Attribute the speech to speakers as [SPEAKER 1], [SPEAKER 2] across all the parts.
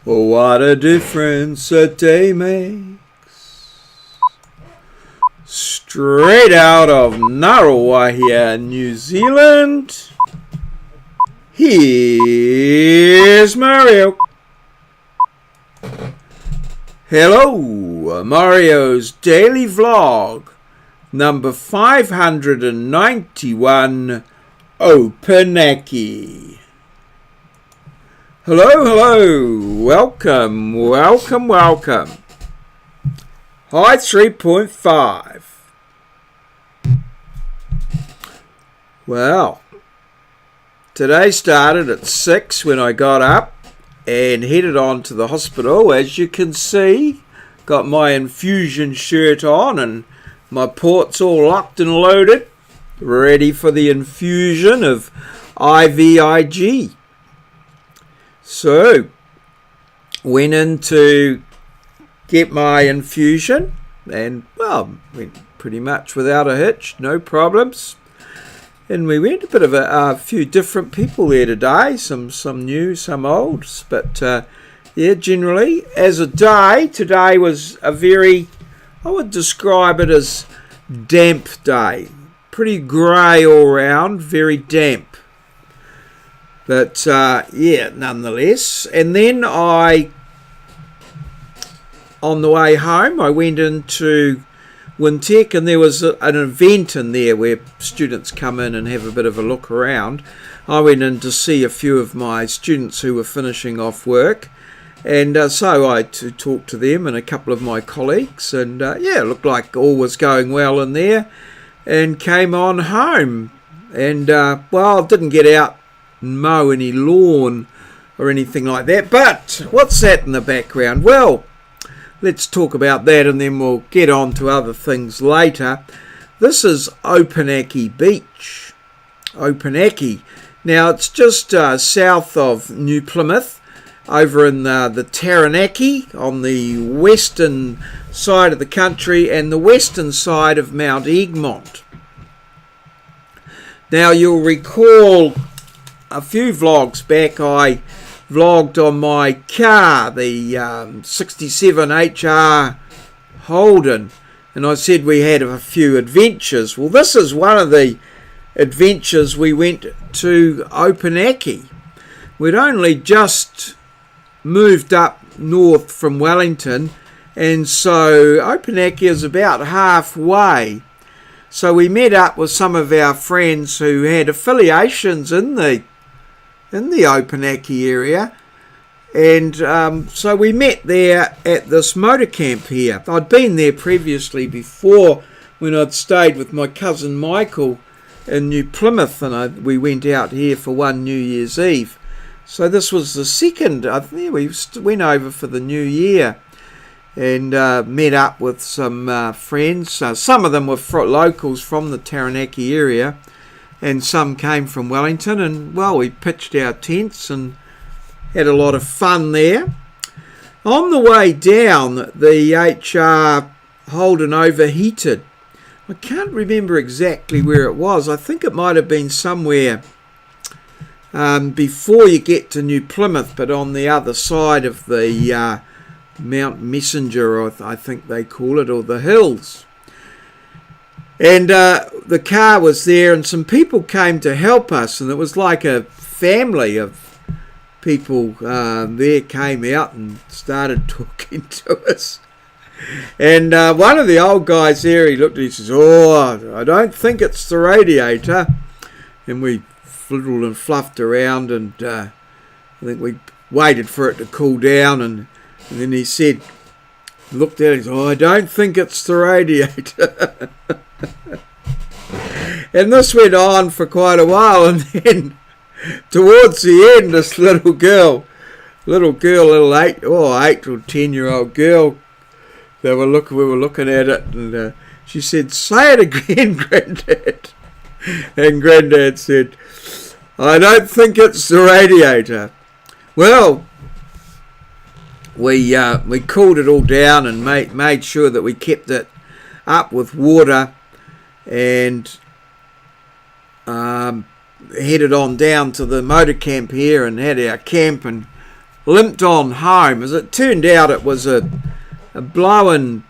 [SPEAKER 1] Oh, what a difference a day makes. Straight out of Ngaruawahia, New Zealand, here's Maurieo. Hello, Maurieo's daily vlog, number 591, Opunake. Hello, welcome. High 3.5. Well, today started at 6 when I got up and headed on to the hospital. As you can see, got my infusion shirt on and my ports all locked and loaded, ready for the infusion of IVIG. So, went in to get my infusion and, well, went pretty much without a hitch, no problems. And we went a bit of a few different people there today, some new, some old. But, yeah, generally, as a day, today was a very, I would describe it as damp day. Pretty grey all round, very damp. But, yeah, nonetheless. And then on the way home, I went into Wintec, and there was an event in there where students come in and have a bit of a look around. I went in to see a few of my students who were finishing off work. And so I talked to them and a couple of my colleagues. And, yeah, it looked like all was going well in there. And came on home. And, well, didn't get out mow any lawn or anything like that, but what's that in the background? Well, let's talk about that and then we'll get on to other things later. This is Opunake Beach. Opunake. Now it's just south of New Plymouth, over in the Taranaki on the western side of the country and the western side of Mount Egmont. Now you'll recall a few vlogs back, I vlogged on my car, the 67 HR Holden, and I said we had a few adventures. Well, this is one of the adventures. We went to Opunake. We'd only just moved up north from Wellington, and so Opunake is about halfway. So we met up with some of our friends who had affiliations in the Opunake area, and so we met there at this motor camp here. I'd been there previously before when I'd stayed with my cousin Michael in New Plymouth, and we went out here for one New Year's Eve. So this was the second. I think we went over for the New Year and met up with some friends. Some of them were locals from the Taranaki area, and some came from Wellington, and, well, we pitched our tents and had a lot of fun there. On the way down, the HR Holden overheated. I can't remember exactly where it was. I think it might have been somewhere before you get to New Plymouth, but on the other side of the Mount Messenger, I think they call it, or the hills. And the car was there and some people came to help us, and it was like a family of people there came out and started talking to us. And one of the old guys there, he looked at me and says, "Oh, I don't think it's the radiator." And we fiddled and fluffed around, and I think we waited for it to cool down, and then he said, looked at it, he said, "Oh, I don't think it's the radiator." And this went on for quite a while, and then towards the end, this little 8 or 10-year-old girl, we were looking at it, and she said, "Say it again, Grandad." And Grandad said, "I don't think it's the radiator." Well, we cooled it all down and made sure that we kept it up with water, and headed on down to the motor camp here and had our camp and limped on home. As it turned out, it was a blown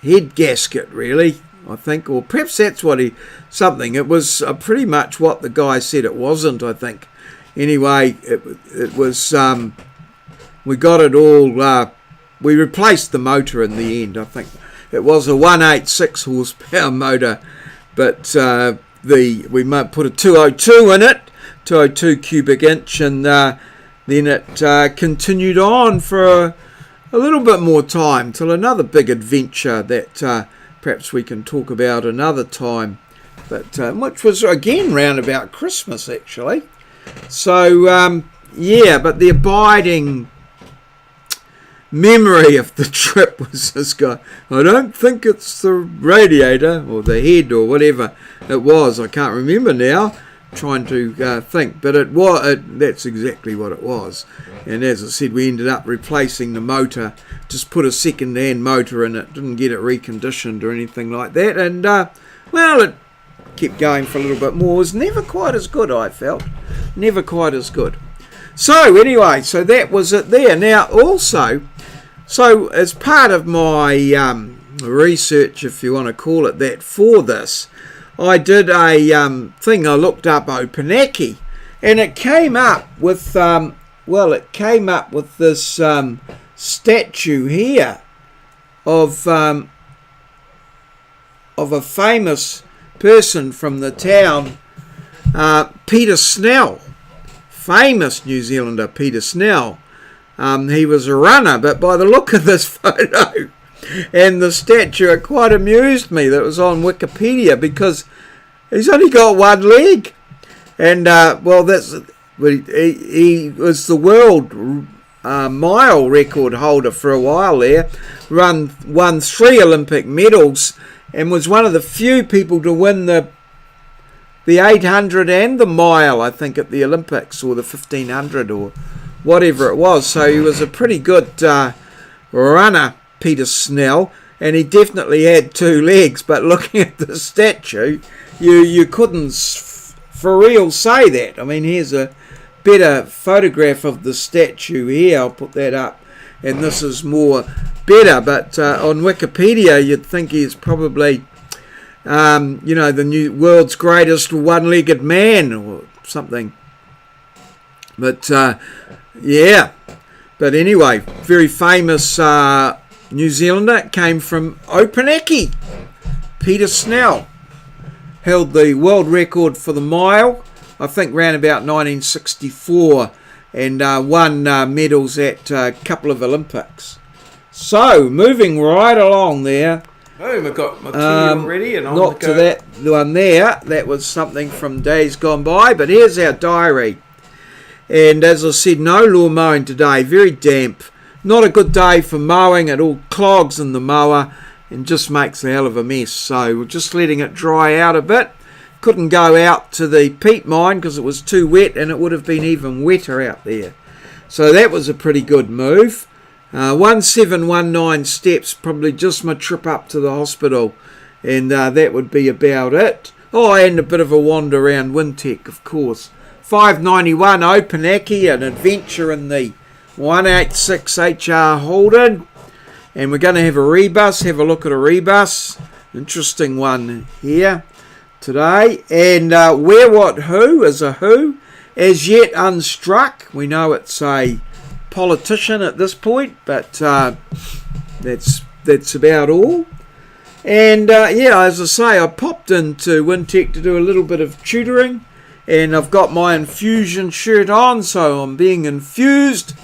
[SPEAKER 1] head gasket, really, I think, or perhaps that's what something. It was pretty much what the guy said it wasn't, I think. Anyway, it was, we got it all, we replaced the motor in the end, I think. It was a 186 horsepower motor, but we might put a 202 in it, 202 cubic inch, and then it continued on for a little bit more time till another big adventure that perhaps we can talk about another time, but which was again round about Christmas actually. So yeah, but the abiding memory of the trip was this guy. I don't think it's the radiator or the head or whatever it was. I can't remember now. Trying to think, but it was. That's exactly what it was. And as I said, we ended up replacing the motor. Just put a second-hand motor in it. Didn't get it reconditioned or anything like that. And well, it kept going for a little bit more. It was never quite as good, I felt. Never quite as good. So anyway, so that was it there. Now also, so as part of my research, if you want to call it that, for this, I did a thing. I looked up opunake, and it came up with this statue here of a famous person from the town, Peter Snell, famous New Zealander Peter Snell. He was a runner, but by the look of this photo and the statue, it quite amused me that it was on Wikipedia, because he's only got one leg, and well, he was the world mile record holder for a while there. Won 3 Olympic medals, and was one of the few people to win the 800 and the mile, I think, at the Olympics, or the 1500 or whatever it was. So he was a pretty good runner, Peter Snell, and he definitely had 2 legs, but looking at the statue, you couldn't for real say that. I mean, here's a better photograph of the statue here. I'll put that up, and this is more better, but on Wikipedia you'd think he's probably the new world's greatest one-legged man or something, but yeah, but anyway, very famous New Zealander. Came from Opunake. Peter Snell held the world record for the mile, I think round about 1964, and won medals at a couple of Olympics. So, moving right along there.
[SPEAKER 2] Oh, we've got material ready and on
[SPEAKER 1] not
[SPEAKER 2] the go.
[SPEAKER 1] To that one there. That was something from days gone by, but here's our diary. And as I said, no lawn mowing today, very damp. Not a good day for mowing. It all clogs in the mower and just makes a hell of a mess. So we're just letting it dry out a bit. Couldn't go out to the peat mine because it was too wet, and it would have been even wetter out there. So that was a pretty good move. 1719 steps, probably just my trip up to the hospital, and that would be about it. Oh, and a bit of a wander around Wintec, of course. 591 Opunake, an adventure in the 186 HR Holden, and we're going to have a rebus, have a look at a rebus, interesting one here today. And where, what, who is a who, as yet unstruck. We know it's a politician at this point, but that's about all. And yeah, as I say, I popped into Wintec to do a little bit of tutoring, and I've got my infusion shirt on, so I'm being infused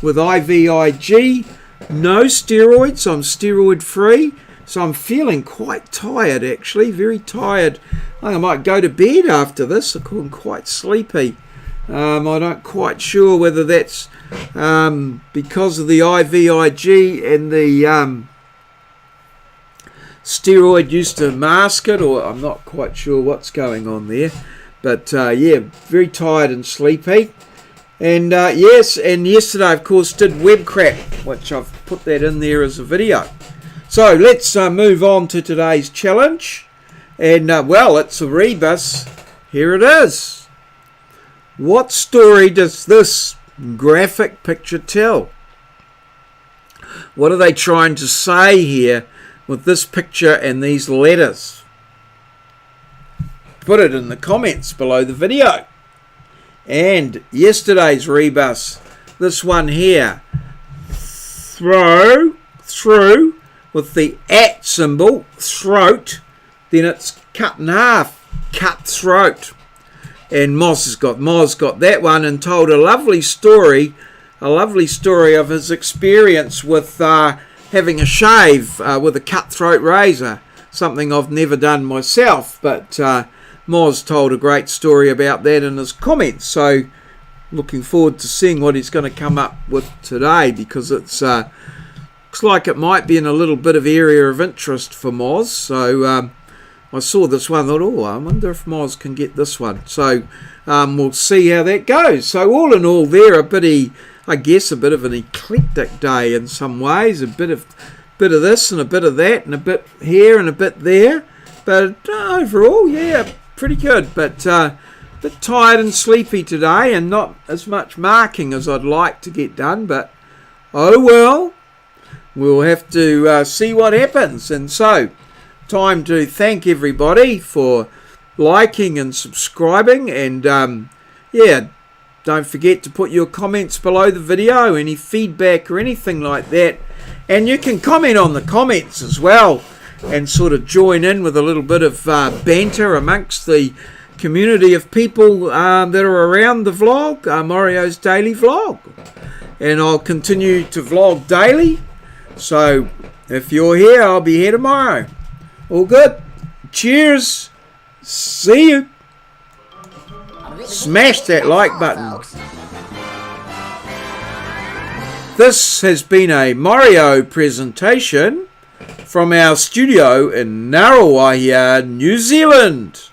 [SPEAKER 1] with IVIG. No steroids, I'm steroid free, so I'm feeling quite tired actually, very tired. I think I might go to bed after this. I'm quite sleepy. I'm not quite sure whether that's because of the IVIG and the steroid used to mask it, or I'm not quite sure what's going on there. But yeah, very tired and sleepy. And yes, and yesterday of course did web crap, which I've put that in there as a video. So let's move on to today's challenge. And well, it's a rebus. Here it is. What story does this Graphic picture tell. What are they trying to say here with this picture and these letters? Put it in the comments below the video. And yesterday's rebus, this one here, through with the at symbol, throat, then it's cut in half, cut throat. And Moz got that one and told a lovely story of his experience with having a shave with a cutthroat razor, something I've never done myself, but Moz told a great story about that in his comments, so looking forward to seeing what he's going to come up with today, because it's looks like it might be in a little bit of area of interest for Moz. So I saw this one, thought, oh, I wonder if Moz can get this one. So we'll see how that goes. So all in all, there a bit of an eclectic day in some ways. A bit of this and a bit of that and a bit here and a bit there. But overall, yeah, pretty good. But a bit tired and sleepy today, and not as much marking as I'd like to get done. But oh well, we'll have to see what happens. And so, time to thank everybody for liking and subscribing, and yeah, don't forget to put your comments below the video, any feedback or anything like that, and you can comment on the comments as well and sort of join in with a little bit of banter amongst the community of people that are around the vlog, Maurieo's daily vlog. And I'll continue to vlog daily, so if you're here, I'll be here tomorrow. All good. Cheers. See you. Smash that like button. This has been a maurieo presentation from our studio in Ngaruawahia, New Zealand.